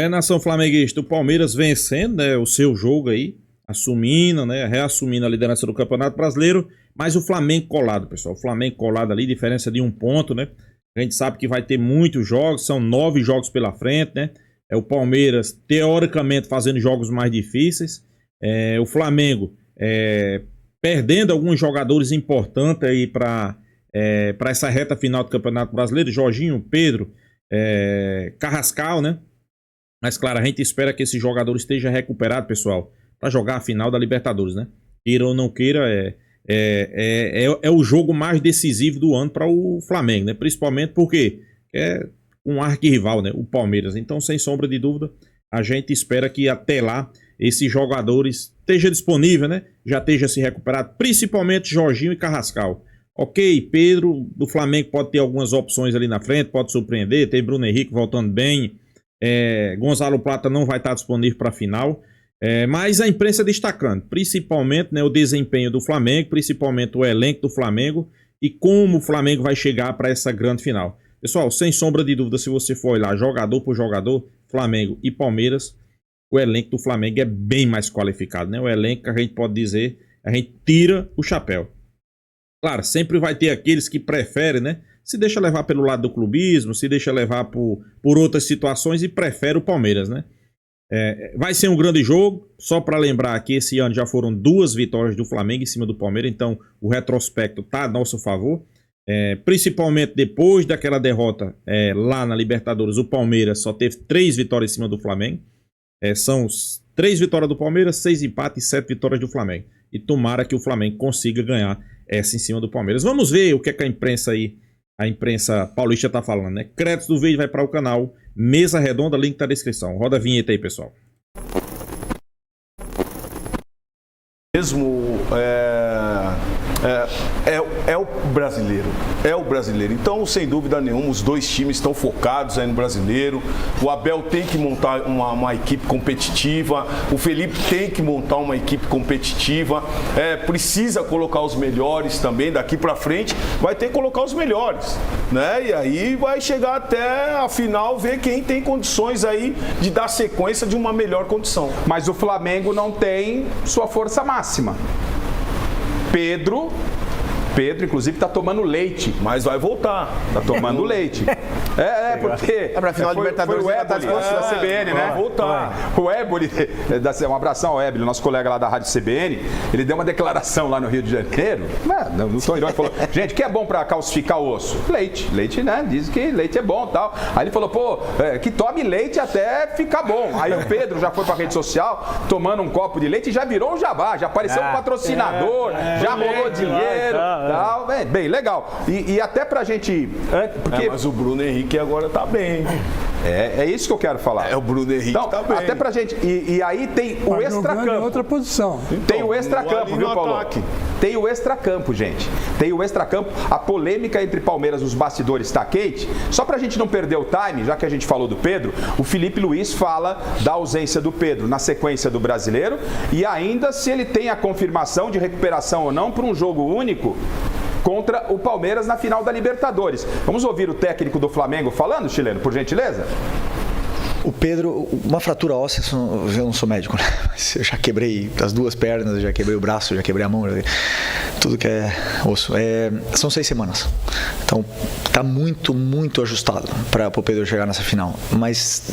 Nação flamenguista, o Palmeiras vencendo, né, o seu jogo aí, assumindo, né, reassumindo a liderança do Campeonato Brasileiro, mas o Flamengo colado, pessoal, o Flamengo colado ali, diferença de 1 ponto, né, a gente sabe que vai ter muitos jogos, são 9 jogos pela frente, né, o Palmeiras, teoricamente, fazendo jogos mais difíceis, o Flamengo, perdendo alguns jogadores importantes aí para essa reta final do Campeonato Brasileiro, Jorginho, Pedro, Carrascal, né? Mas claro, a gente espera que esse jogador esteja recuperado, pessoal, para jogar a final da Libertadores, né? Queira ou não queira, é o jogo mais decisivo do ano para o Flamengo, né? Principalmente porque é um arquirrival, né? O Palmeiras. Então, sem sombra de dúvida, a gente espera que até lá esses jogadores estejam disponíveis, né? Já esteja se recuperado, principalmente Jorginho e Carrascal. Ok, Pedro do Flamengo pode ter algumas opções ali na frente, pode surpreender, tem Bruno Henrique voltando bem, Gonzalo Plata não vai estar disponível para a final, mas a imprensa destacando, principalmente, né, o desempenho do Flamengo, principalmente o elenco do Flamengo e como o Flamengo vai chegar para essa grande final. Pessoal, sem sombra de dúvida, se você for olhar jogador por jogador, Flamengo e Palmeiras, o elenco do Flamengo é bem mais qualificado, né? O elenco que a gente pode dizer, a gente tira o chapéu. Claro, sempre vai ter aqueles que preferem, né? Se deixa levar pelo lado do clubismo, se deixa levar por outras situações e prefere o Palmeiras, né? Vai ser um grande jogo, só para lembrar que esse ano já foram 2 vitórias do Flamengo em cima do Palmeiras, então o retrospecto está a nosso favor. Principalmente depois daquela derrota lá na Libertadores, o Palmeiras só teve 3 vitórias em cima do Flamengo. São 3 vitórias do Palmeiras, 6 empates e 7 vitórias do Flamengo. E tomara que o Flamengo consiga ganhar essa em cima do Palmeiras. Vamos ver o que é que a imprensa paulista tá falando, né? Créditos do vídeo vai para o canal Mesa Redonda, link tá na descrição. Roda a vinheta aí, pessoal. Mesmo o brasileiro. Então, sem dúvida nenhuma, os dois times estão focados aí no brasileiro. O Abel tem que montar uma equipe competitiva, o Felipe tem que montar uma equipe competitiva, precisa colocar os melhores também. Daqui para frente vai ter que colocar os melhores, né? E aí vai chegar até a final, ver quem tem condições aí de dar sequência de uma melhor condição. Mas o Flamengo não tem sua força máxima. Pedro, inclusive, tá tomando leite. Mas vai voltar. Tá tomando leite. Porque... pra final da Libertadores, foi o Éboli da CBN, né? Vai voltar. O Éboli, um abração ao Éboli, nosso colega lá da Rádio CBN, ele deu uma declaração lá no Rio de Janeiro, não tô irônico, falou, gente, o que é bom pra calcificar o osso? Leite, né? Diz que leite é bom e tal. Aí ele falou, que tome leite até ficar bom. Aí o Pedro já foi pra rede social, tomando um copo de leite e já virou um jabá, já apareceu um patrocinador, já rolou dinheiro. Tal, bem, legal. E até pra gente... Porque... mas o Bruno Henrique agora tá bem. É isso que eu quero falar. O Bruno Henrique então, tá bem. Até pra gente... E aí tem o extracampo. Em outra posição. Tem o extracampo, viu, Paulo? Ataque. Tem o extracampo, gente. Tem o extracampo. A polêmica entre Palmeiras e os bastidores tá quente. Só pra gente não perder o time, já que a gente falou do Pedro, o Felipe Luiz fala da ausência do Pedro na sequência do Brasileiro e ainda se ele tem a confirmação de recuperação ou não para um jogo único contra o Palmeiras na final da Libertadores. Vamos ouvir o técnico do Flamengo falando, Chileno, por gentileza? O Pedro, uma fratura óssea, eu não sou médico, né? Mas eu já quebrei as 2 pernas, já quebrei o braço, já quebrei a mão, tudo que é osso. São 6 semanas. Então, tá muito, muito ajustado para o Pedro chegar nessa final. Mas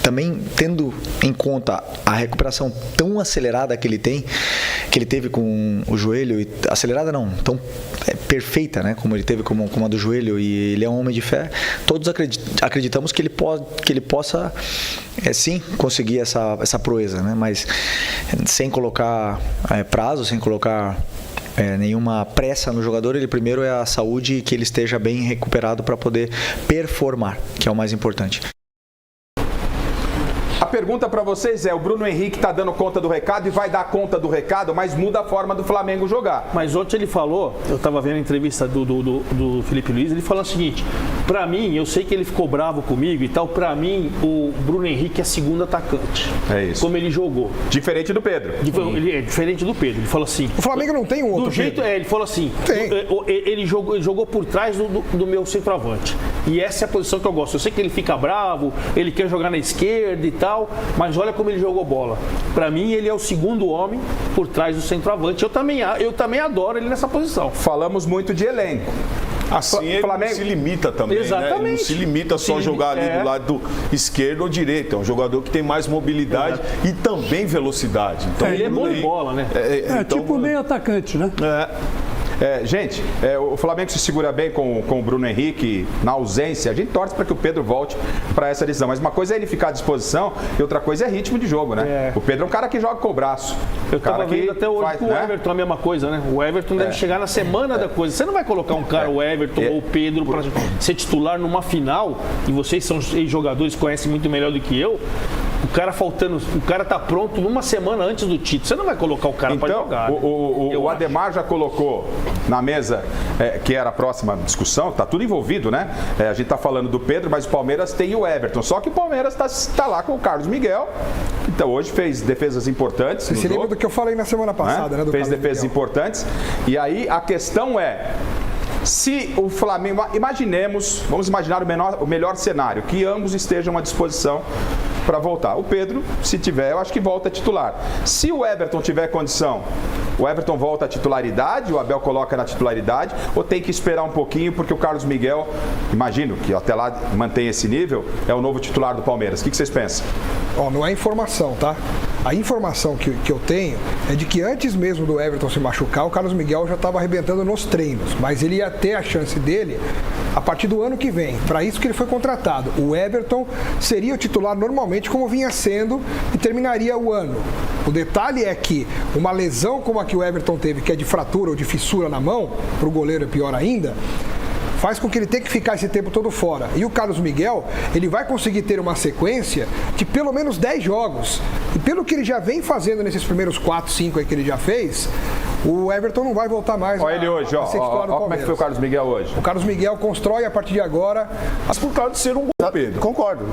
também tendo em conta a recuperação tão acelerada que ele teve com o joelho, acelerada não, tão perfeita, né? Como ele teve com a do joelho, e ele é um homem de fé, todos acreditamos que ele possa sim conseguir essa proeza, né? Mas sem colocar prazo, sem colocar nenhuma pressa no jogador. Ele primeiro é a saúde e que ele esteja bem recuperado para poder performar, que é o mais importante. pergunta para vocês é, o Bruno Henrique tá dando conta do recado e vai dar conta do recado, mas muda a forma do Flamengo jogar. Mas ontem ele falou, eu tava vendo a entrevista do Felipe Luiz, ele falou o seguinte, pra mim, eu sei que ele ficou bravo comigo e tal, pra mim o Bruno Henrique é segundo atacante. É isso. Como ele jogou. Diferente do Pedro. Ele é diferente do Pedro. Ele falou assim... O Flamengo não tem um outro do jeito, Pedro. ele falou assim, Tem. ele jogou por trás do meu centroavante. E essa é a posição que eu gosto. Eu sei que ele fica bravo, ele quer jogar na esquerda e tal, mas olha como ele jogou bola. Pra mim, ele é o segundo homem por trás do centroavante. Eu também adoro ele nessa posição. Falamos muito de elenco. Assim ele Flamengo... não se limita também, Exatamente. né? Ele não se limita só a jogar ali do lado esquerdo ou direito. É um jogador que tem mais mobilidade e também velocidade. Então, Ele é bom de bola, né? então, tipo meio atacante, né? Gente, o Flamengo se segura bem com o Bruno Henrique na ausência. A gente torce para que o Pedro volte para essa decisão. Mas uma coisa é ele ficar à disposição e outra coisa é ritmo de jogo, né? O Pedro é um cara que joga com o braço. Eu tava vendo até hoje faz, com o Everton a mesma coisa, né? O Everton deve chegar na semana da coisa. Você não vai colocar um cara, o Everton ou o Pedro, para ser titular numa final, e vocês são jogadores que conhecem muito melhor do que eu. O cara tá pronto uma semana antes do título. Você não vai colocar o cara para jogar. O Ademar já colocou na mesa, que era a próxima discussão, tá tudo envolvido, né? A gente tá falando do Pedro, mas o Palmeiras tem o Everton. Só que o Palmeiras tá lá com o Carlos Miguel. Então hoje fez defesas importantes. Você lembra do que eu falei na semana passada, né? Fez defesas importantes. E aí a questão é. Se o Flamengo, vamos imaginar o melhor cenário, que ambos estejam à disposição para voltar. O Pedro, se tiver, eu acho que volta a titular. Se o Everton tiver condição, o Everton volta à titularidade, o Abel coloca na titularidade, ou tem que esperar um pouquinho, porque o Carlos Miguel, imagino que até lá mantém esse nível, é o novo titular do Palmeiras. O que vocês pensam? Não é informação, tá? A informação que eu tenho é de que antes mesmo do Everton se machucar, o Carlos Miguel já estava arrebentando nos treinos, mas ele ia ter a chance dele a partir do ano que vem. Para isso que ele foi contratado. O Everton seria o titular normalmente como vinha sendo e terminaria o ano. O detalhe é que uma lesão como a que o Everton teve, que é de fratura ou de fissura na mão, para o goleiro é pior ainda, faz com que ele tenha que ficar esse tempo todo fora. E o Carlos Miguel, ele vai conseguir ter uma sequência de pelo menos 10 jogos. E pelo que ele já vem fazendo nesses primeiros 4, 5 aí que ele já fez, o Everton não vai voltar mais Olha ele hoje, como é que foi o Carlos Miguel hoje? O Carlos Miguel constrói a partir de agora, mas por causa de ser um gol, Pedro. Concordo.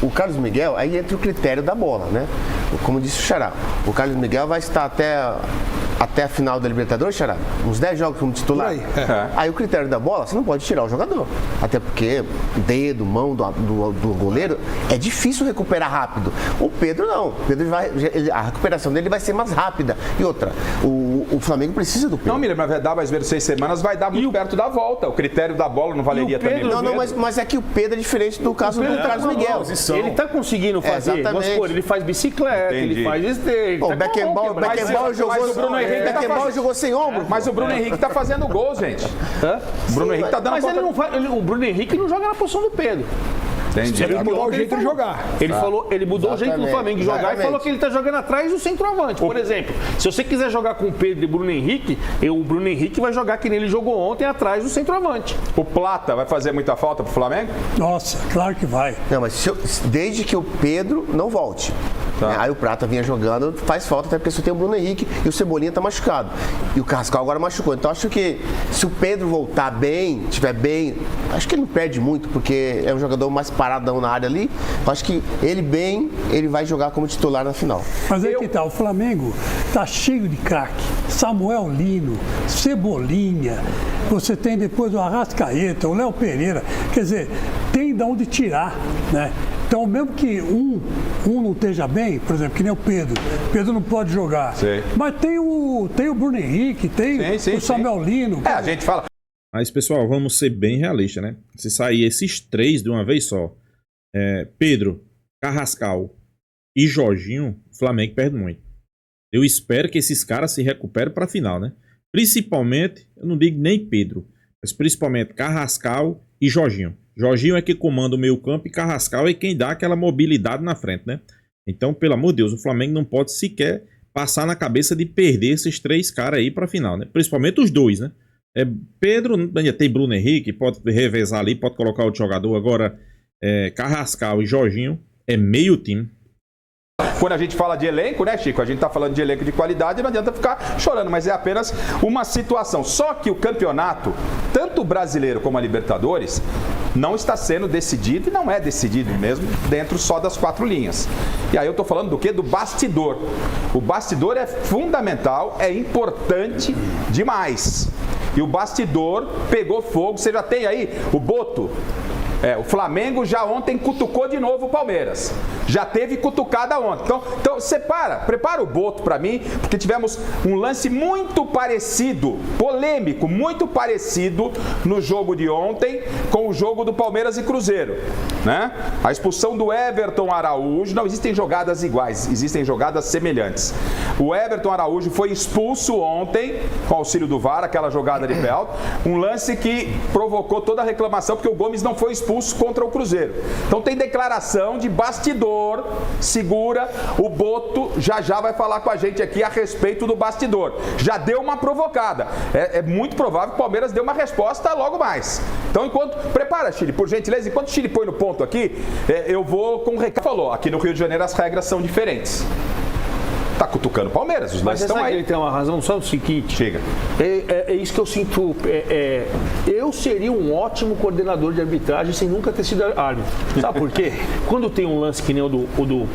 O Carlos Miguel, aí entra o critério da bola, né? Como disse o Xará, o Carlos Miguel vai estar até a final da Libertadores, Xará, uns 10 jogos como titular. Aí o critério da bola, você não pode tirar o jogador. Até porque dedo, mão do goleiro, é difícil recuperar rápido. O Pedro não. O Pedro a recuperação dele vai ser mais rápida. E outra, o Flamengo precisa do Pedro. Não, Miriam, mas vai dar mais ou menos 6 semanas, vai dar muito perto da volta. O critério da bola não valeria também. Não, mas é que o Pedro é diferente do caso do Carlos Miguel. Ele tá conseguindo fazer, vamos supor, ele faz bicicleta, ele faz esteira. O Beckenbauer jogou sem ombro. Mas o Bruno Henrique tá fazendo gol, gente. O Bruno Henrique tá dando conta. O Bruno Henrique não joga na posição do Pedro. Entendi. Ele mudou o jeito de jogar. Ele mudou o jeito do Flamengo de jogar e falou que ele está jogando atrás do centroavante. Por exemplo, se você quiser jogar com o Pedro e Bruno Henrique, o Bruno Henrique vai jogar que nem ele jogou ontem atrás do centroavante. O Plata vai fazer muita falta pro Flamengo? Nossa, claro que vai. Não, mas desde que o Pedro não volte. Tá. Aí o Prata vinha jogando, faz falta, até porque só tem o Bruno Henrique e o Cebolinha tá machucado. E o Carrascal agora machucou. Então acho que se o Pedro voltar bem, estiver bem, acho que ele não perde muito, porque é um jogador mais paradão na área ali. Acho que ele vai jogar como titular na final. Mas aí que tá, o Flamengo tá cheio de craque. Samuel Lino, Cebolinha, você tem depois o Arrascaeta, o Léo Pereira. Quer dizer, tem de onde tirar, né? Então, mesmo que um não esteja bem, por exemplo, que nem o Pedro não pode jogar. Sim. Mas tem o Bruno Henrique, tem o Samuel Lino. A gente fala. Mas, pessoal, vamos ser bem realistas, né? Se sair esses 3 de uma vez só, Pedro, Carrascal e Jorginho, o Flamengo perde muito. Eu espero que esses caras se recuperem para a final, né? Principalmente, eu não digo nem Pedro, mas principalmente Carrascal e Jorginho. Jorginho é que comanda o meio campo e Carrascal é quem dá aquela mobilidade na frente, né? Então, pelo amor de Deus, o Flamengo não pode sequer passar na cabeça de perder esses 3 caras aí pra final, né? Principalmente os 2, né? Pedro, ainda tem Bruno Henrique, pode revezar ali, pode colocar outro jogador. Agora, Carrascal e Jorginho é meio time. quando a gente fala de elenco, né, Chico? A gente tá falando de elenco de qualidade, não adianta ficar chorando, mas é apenas uma situação. Só que o campeonato, tanto o brasileiro como a Libertadores, não está sendo decidido, e não é decidido mesmo, dentro só das 4 linhas. E aí eu tô falando do quê? Do bastidor. O bastidor é fundamental, é importante demais. E o bastidor pegou fogo. Você já tem aí o Boto. O Flamengo já ontem cutucou de novo o Palmeiras. Já teve cutucada ontem. Então prepara o Boto para mim, porque tivemos um lance muito parecido, polêmico, muito parecido no jogo de ontem com o jogo do Palmeiras e Cruzeiro, né? A expulsão do Everton Araújo, não existem jogadas iguais, existem jogadas semelhantes. O Everton Araújo foi expulso ontem com auxílio do VAR, aquela jogada de pé alto, um lance que provocou toda a reclamação porque o Gomes não foi expulso contra o Cruzeiro. Então tem declaração de bastidor, segura, o Boto já vai falar com a gente aqui a respeito do bastidor. Já deu uma provocada. É muito provável que o Palmeiras dê uma resposta logo mais. Então prepara, Chile, por gentileza, enquanto o Chile põe no ponto aqui, eu vou com o recado. Falou, aqui no Rio de Janeiro as regras são diferentes. Tá cutucando o Palmeiras, os lances estão aí. Ele tem uma razão, só o seguinte. Chega. É isso que eu sinto. Eu seria um ótimo coordenador de arbitragem sem nunca ter sido árbitro. Sabe por quê? Quando tem um lance que nem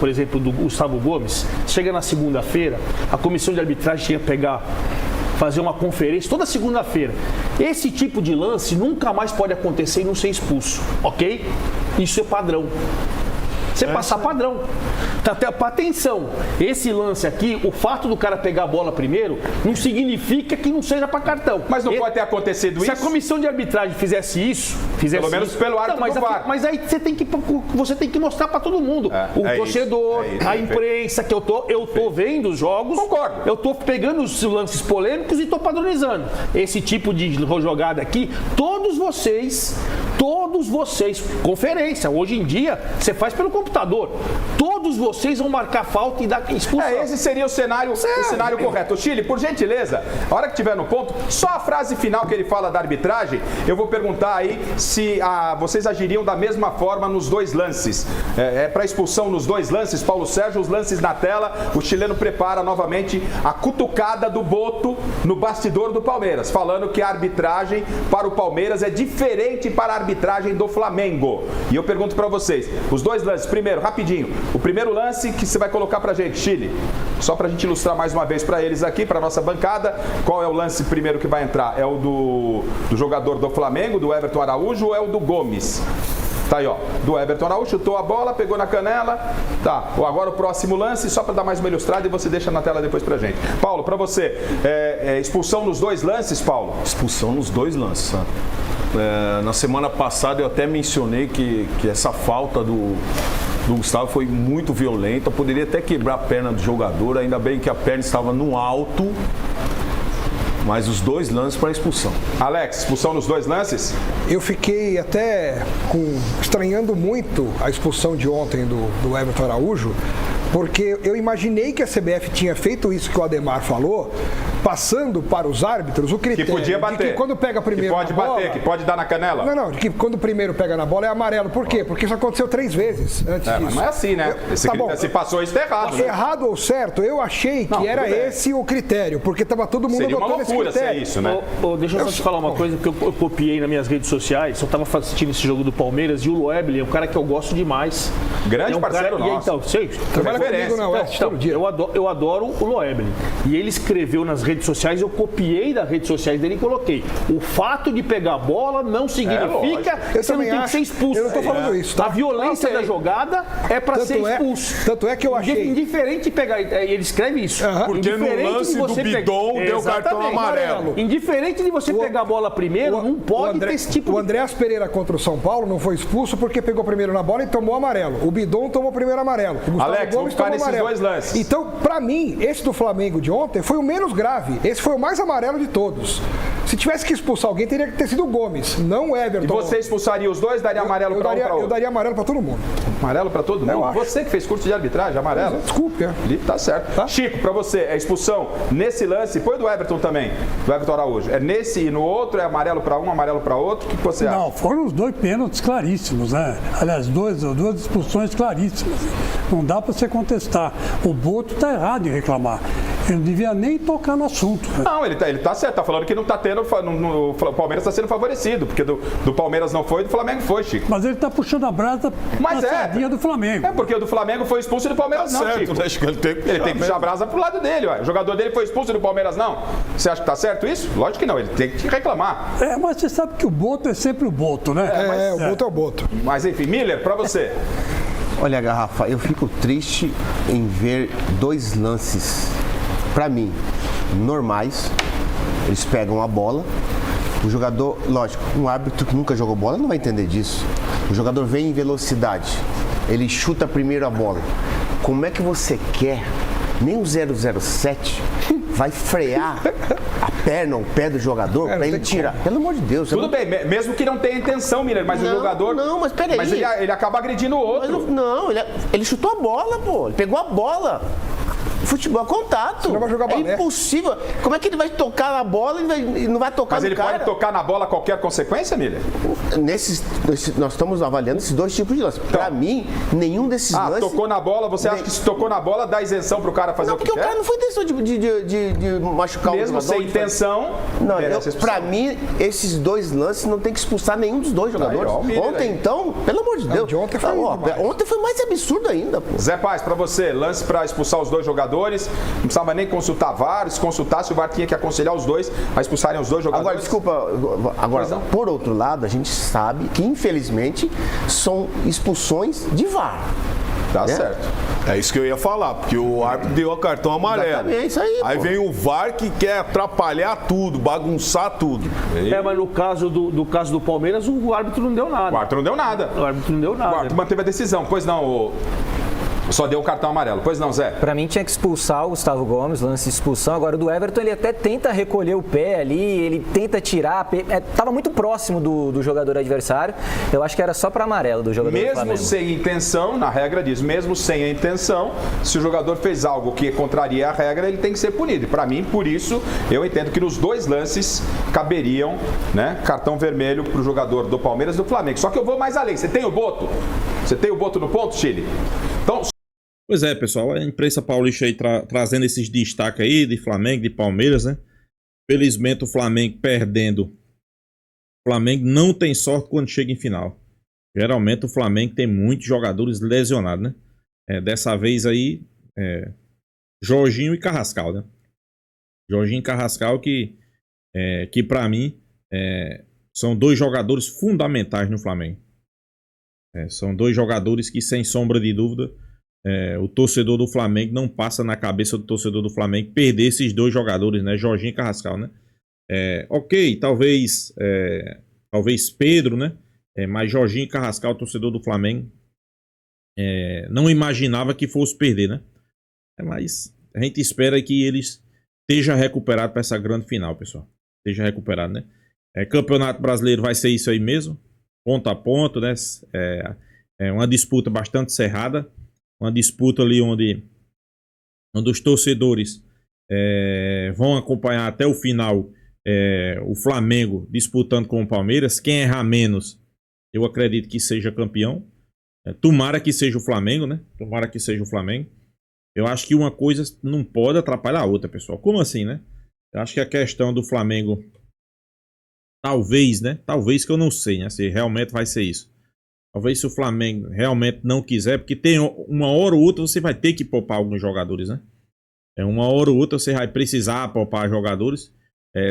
por exemplo, do Gustavo Gomes, chega na segunda-feira, a comissão de arbitragem tinha que fazer uma conferência toda segunda-feira. Esse tipo de lance nunca mais pode acontecer e não ser expulso, ok? Isso é padrão. Você passar padrão. Atenção, esse lance aqui, o fato do cara pegar a bola primeiro, não significa que não seja para cartão. Mas não pode ter acontecido isso? Se a comissão de arbitragem fizesse isso... Pelo menos pelo árbitro do VAR. Mas aí você tem que mostrar para todo mundo. O torcedor, a imprensa, que eu tô vendo os jogos. Concordo. Eu tô pegando os lances polêmicos e tô padronizando. Esse tipo de jogada aqui, todos vocês, conferência, hoje em dia, você faz pelo computador. Todos vocês vão marcar falta e dar expulsão. Esse seria o cenário correto. Chile, por gentileza, a hora que tiver no ponto, só a frase final que ele fala da arbitragem, eu vou perguntar aí se vocês agiriam da mesma forma nos 2 lances. Para expulsão nos 2 lances, Paulo Sérgio, os lances na tela, o chileno prepara novamente a cutucada do Boto no bastidor do Palmeiras, falando que a arbitragem para o Palmeiras é diferente para a arbitragem do Flamengo. E eu pergunto para vocês, os 2 lances, primeiro, rapidinho, o primeiro lance que você vai colocar pra gente, Chile, só pra gente ilustrar mais uma vez pra eles aqui, pra nossa bancada, qual é o lance primeiro que vai entrar? É o do jogador do Flamengo, do Everton Araújo, ou é o do Gomes? Tá aí, ó, do Everton Araújo, chutou a bola, pegou na canela, tá, agora o próximo lance, só pra dar mais uma ilustrada e você deixa na tela depois pra gente. Paulo, pra você, expulsão nos 2 lances, Paulo? Expulsão nos 2 lances, sabe? Na semana passada eu até mencionei que essa falta do Gustavo foi muito violenta, poderia até quebrar a perna do jogador, ainda bem que a perna estava no alto, mas os 2 lances para expulsão. Alex, expulsão nos 2 lances? Eu fiquei até estranhando muito a expulsão de ontem do Everton Araújo, porque eu imaginei que a CBF tinha feito isso que o Ademar falou, passando para os árbitros o critério que podia bater, de que quando pega primeiro que pode na bola, bater, que pode dar na canela. Não, de que quando o primeiro pega na bola é amarelo. Por quê? Porque isso aconteceu 3 vezes antes disso. Mas não é assim, né? Se passou isso, tá errado. Né? Errado ou certo, eu achei que era esse o critério, porque estava todo mundo adotando esse critério. Seria uma loucura ser isso, né? Deixa eu só te falar uma coisa, porque eu copiei nas minhas redes sociais, eu estava assistindo esse jogo do Palmeiras e o Loeble é um cara que eu gosto demais. Grande parceiro nosso. Então, trabalha comigo na Oeste todo dia. Eu adoro o Loeble. E ele escreveu nas redes sociais, eu copiei das redes sociais dele e coloquei. O fato de pegar a bola não significa que você não tem que ser expulso. Eu não estou falando isso, tá? A violência da jogada é para ser expulso. Tanto é que eu achei. Indiferente pegar. Ele escreve isso. Porque no lance do Bidon deu cartão amarelo. Indiferente de você pegar a bola primeiro, não pode ter esse tipo de. O Andréas Pereira contra o São Paulo não foi expulso porque pegou primeiro na bola e tomou amarelo. O Bidon tomou primeiro amarelo. O Gustavo Alex, vamos ficar nesses 2 lances. Então, pra mim, esse do Flamengo de ontem foi o menos grave. Esse foi o mais amarelo de todos. Se tivesse que expulsar alguém, teria que ter sido o Gomes, não o Everton. E você expulsaria os dois, daria amarelo para um para outro? Eu daria amarelo para todo mundo. Amarelo para todo mundo? Você que fez curso de arbitragem, amarelo? Desculpe, Tá certo. Tá? Chico, para você, é expulsão nesse lance, põe do Everton também, do Everton Araújo. É nesse e no outro, é amarelo para um, amarelo para outro? O que você acha? Não, foram os 2 pênaltis claríssimos, né? Aliás, duas expulsões claríssimas. Não dá para você contestar. O Boto está errado em reclamar. Ele não devia nem tocar no assunto. Né? Não, ele tá certo, tá falando que não tá tendo, o Palmeiras está sendo favorecido, porque do Palmeiras não foi, do Flamengo foi, Chico. Mas ele tá puxando a brasa Mas na sardinha do Flamengo. É porque o do Flamengo foi expulso e do Palmeiras não, certo, Chico. né? Acho que ele tem que puxar a brasa pro lado dele, ué. O jogador dele foi expulso e do Palmeiras não. Você acha que tá certo isso? Lógico que não, ele tem que reclamar. Mas você sabe que o Boto é sempre o Boto, né? O Boto é o Boto. Mas enfim, Miller, pra você. Olha, Garrafa, eu fico triste em ver 2 lances, pra mim, normais. Eles pegam a bola, o jogador, lógico, um árbitro que nunca jogou bola não vai entender disso. O jogador vem em velocidade, ele chuta primeiro a bola. Como é que você quer, nem o 007 vai frear a perna, o pé do jogador pra ele tirar? Pelo amor de Deus. Tudo bem, mesmo que não tenha intenção, Miller, mas não, o jogador... Não, mas peraí. Mas ele acaba agredindo o outro. Ele chutou a bola, pô. Ele pegou a bola. Futebol é contato. Você não vai jogar balé. É impossível. Como é que ele vai tocar na bola e não vai tocar Mas no ele cara? pode tocar na bola qualquer consequência, Miller? Nós estamos avaliando esses 2 tipos de lances. Então, pra mim, nenhum desses lances... tocou na bola, você acha que se tocou na bola, dá isenção pro cara fazer o que quer? Não, porque o cara não foi intenção de machucar o jogador. Mesmo sem intenção... Pra mim, esses 2 lances não tem que expulsar nenhum dos 2 jogadores. Ontem, então, pelo amor de Deus. De ontem foi ontem foi mais absurdo ainda, pô. Zé Paz, pra você, lance pra expulsar os 2 jogadores, não precisava nem consultar VAR, se consultasse o VAR tinha que aconselhar os 2 a expulsarem os 2 jogadores. Agora, desculpa, por outro lado, a gente sabe que, infelizmente, são expulsões de VAR. Tá certo. É isso que eu ia falar, porque o árbitro deu o cartão amarelo. Exatamente, isso aí, vem o VAR que quer atrapalhar tudo, bagunçar tudo. Mas no caso do Palmeiras, o árbitro não deu nada. O árbitro não deu nada. O árbitro não deu nada. O árbitro manteve a decisão, pois não, só deu um cartão amarelo. Pois não, Zé? Pra mim tinha que expulsar o Gustavo Gomes, lance de expulsão. Agora o do Everton, ele até tenta recolher o pé ali, ele tenta tirar. Tava muito próximo do jogador adversário. Eu acho que era só para amarelo do jogador do Flamengo. Mesmo sem intenção, na regra diz, mesmo sem a intenção, se o jogador fez algo que contraria a regra, ele tem que ser punido. E pra mim, por isso, eu entendo que nos 2 lances caberiam, né, cartão vermelho pro jogador do Palmeiras e do Flamengo. Só que eu vou mais além. Você tem o Boto? Você tem o Boto no ponto, Chile? Então... Pois é, pessoal, a imprensa paulista aí trazendo esses destaques aí de Flamengo, de Palmeiras, né? Felizmente o Flamengo perdendo. O Flamengo não tem sorte quando chega em final. Geralmente o Flamengo tem muitos jogadores lesionados, né? Dessa vez aí, Jorginho e Carrascal, né? Jorginho e Carrascal que pra mim são 2 jogadores fundamentais no Flamengo. São 2 jogadores que, sem sombra de dúvida, o torcedor do Flamengo não passa na cabeça do torcedor do Flamengo perder esses 2 jogadores, né? Jorginho e Carrascal, né? Ok, talvez Pedro, né? Mas Jorginho e Carrascal, torcedor do Flamengo, não imaginava que fosse perder, né? Mas a gente espera que eles estejam recuperados para essa grande final, pessoal. Esteja recuperado, né? Campeonato Brasileiro vai ser isso aí mesmo, ponto a ponto, né? Uma disputa bastante cerrada. Uma disputa ali onde os torcedores vão acompanhar até o final o Flamengo disputando com o Palmeiras. Quem errar menos, eu acredito que seja campeão. Tomara que seja o Flamengo, né? Tomara que seja o Flamengo. Eu acho que uma coisa não pode atrapalhar a outra, pessoal. Como assim, né? Eu acho que a questão do Flamengo, talvez, né? Talvez, que eu não sei, né? Se realmente vai ser isso. Talvez, se o Flamengo realmente não quiser, porque tem uma hora ou outra você vai ter que poupar alguns jogadores, né? Uma hora ou outra você vai precisar poupar jogadores.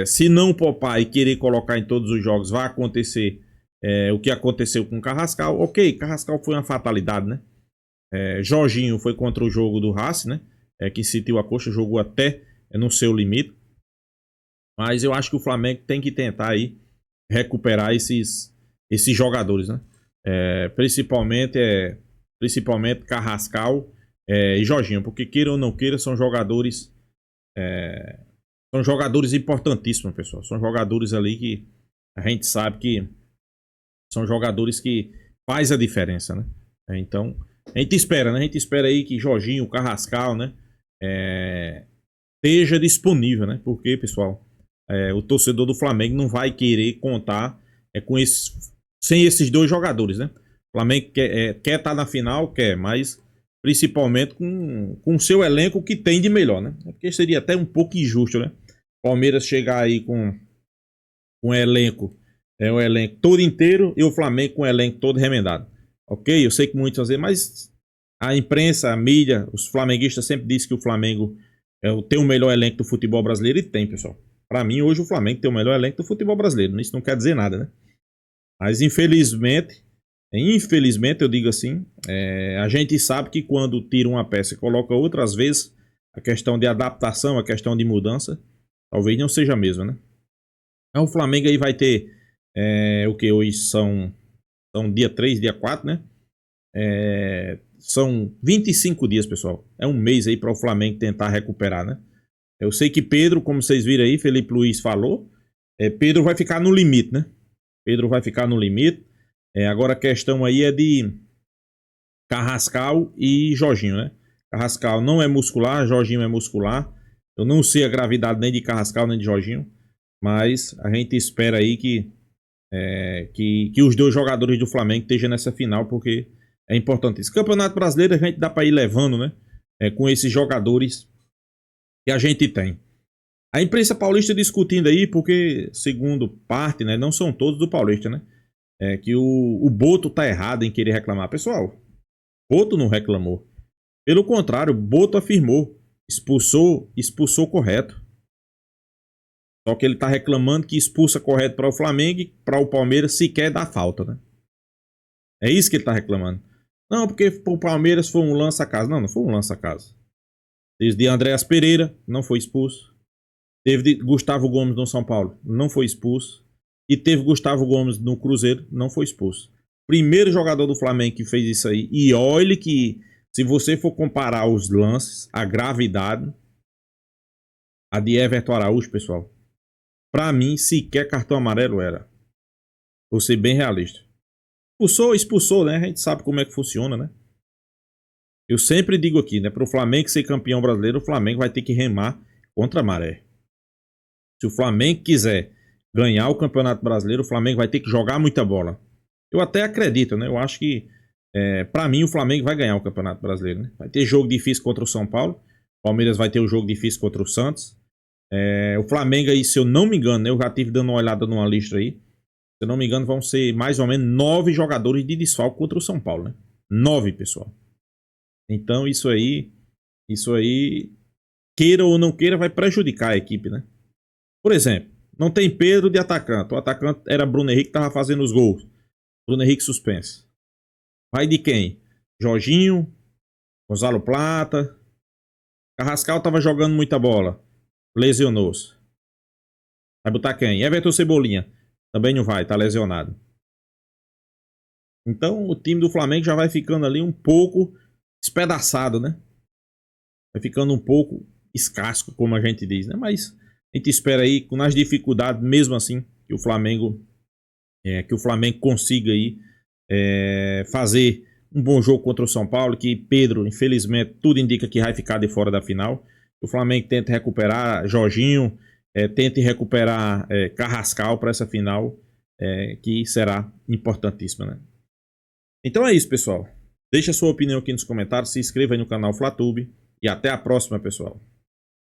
Se não poupar e querer colocar em todos os jogos, vai acontecer o que aconteceu com o Carrascal. Ok, Carrascal foi uma fatalidade, né? Jorginho foi contra o jogo do Racing, né? Que sentiu a coxa, jogou até no seu limite. Mas eu acho que o Flamengo tem que tentar aí recuperar esses jogadores, né? Principalmente Carrascal e Jorginho, porque queira ou não queira, são jogadores São jogadores importantíssimos, pessoal. São jogadores ali que a gente sabe que são jogadores que faz a diferença, né? Então, a gente espera, né? A gente espera aí que Jorginho, Carrascal, né? Esteja disponível, né? Porque, pessoal, o torcedor do Flamengo não vai querer contar sem esses dois jogadores, né? O Flamengo quer estar na final, mas principalmente com o seu elenco que tem de melhor, né? Porque seria até um pouco injusto, né? Palmeiras chegar aí com o elenco todo inteiro e o Flamengo com o elenco todo remendado. Ok? Eu sei que muitos vão dizer, mas a imprensa, a mídia, os flamenguistas sempre dizem que o Flamengo tem o melhor elenco do futebol brasileiro, e tem, pessoal. Para mim, hoje o Flamengo tem o melhor elenco do futebol brasileiro. Isso não quer dizer nada, né? Mas infelizmente eu digo assim, a gente sabe que quando tira uma peça e coloca outra, às vezes a questão de adaptação, a questão de mudança, talvez não seja a mesma, né? Então o Flamengo aí vai ter o que hoje são dia 3, dia 4, né? São 25 dias, pessoal. É um mês aí para o Flamengo tentar recuperar, né? Eu sei que Pedro, como vocês viram aí, Felipe Luiz falou, Pedro vai ficar no limite, né? Pedro vai ficar no limite. Agora a questão aí é de Carrascal e Jorginho, né? Carrascal não é muscular, Jorginho é muscular. Eu não sei a gravidade nem de Carrascal nem de Jorginho, mas a gente espera aí que os dois jogadores do Flamengo estejam nessa final, porque é importante. Esse Campeonato Brasileiro a gente dá para ir levando, né? Com esses jogadores que a gente tem. A imprensa paulista discutindo aí, porque segundo parte, né? Não são todos do Paulista, né? Que o Boto tá errado em querer reclamar. Pessoal, Boto não reclamou. Pelo contrário, Boto afirmou. Expulsou correto. Só que ele tá reclamando que expulsa correto para o Flamengo e para o Palmeiras sequer dá falta, né? É isso que ele tá reclamando. Não, porque o Palmeiras foi um lança-casa. Não foi um lança-casa. Desde Andréas Pereira, não foi expulso. Teve Gustavo Gomes no São Paulo, não foi expulso. E teve Gustavo Gomes no Cruzeiro, não foi expulso. Primeiro jogador do Flamengo que fez isso aí. E olhe que, se você for comparar os lances, a gravidade, a de Everton Araújo, pessoal, pra mim, sequer cartão amarelo era. Vou ser bem realista. Expulsou, né? A gente sabe como é que funciona, né? Eu sempre digo aqui, né? Para o Flamengo ser campeão brasileiro, o Flamengo vai ter que remar contra a maré. Se o Flamengo quiser ganhar o Campeonato Brasileiro, o Flamengo vai ter que jogar muita bola. Eu até acredito, né? Eu acho que, para mim, o Flamengo vai ganhar o Campeonato Brasileiro, né? Vai ter jogo difícil contra o São Paulo. O Palmeiras vai ter um jogo difícil contra o Santos. O Flamengo aí, se eu não me engano, né? Eu já estive dando uma olhada numa lista aí. Se eu não me engano, vão ser mais ou menos 9 jogadores de desfalque contra o São Paulo, né? 9, pessoal. Então, isso aí, queira ou não queira, vai prejudicar a equipe, né? Por exemplo, não tem Pedro de atacante. O atacante era Bruno Henrique, que estava fazendo os gols. Bruno Henrique suspenso. Vai de quem? Jorginho, Gonzalo Plata. Carrascal estava jogando muita bola. Lesionou-se. Vai botar quem? Everton Cebolinha. Também não vai, tá lesionado. Então o time do Flamengo já vai ficando ali um pouco despedaçado, né? Vai ficando um pouco escasso, como a gente diz, né? Mas a gente espera aí, nas dificuldades, mesmo assim, que o Flamengo consiga aí fazer um bom jogo contra o São Paulo, que Pedro, infelizmente, tudo indica que vai ficar de fora da final. O Flamengo tenta recuperar Jorginho, tente recuperar Carrascal para essa final, que será importantíssima, né? Então é isso, pessoal. Deixa a sua opinião aqui nos comentários, se inscreva aí no canal Flatube e até a próxima, pessoal.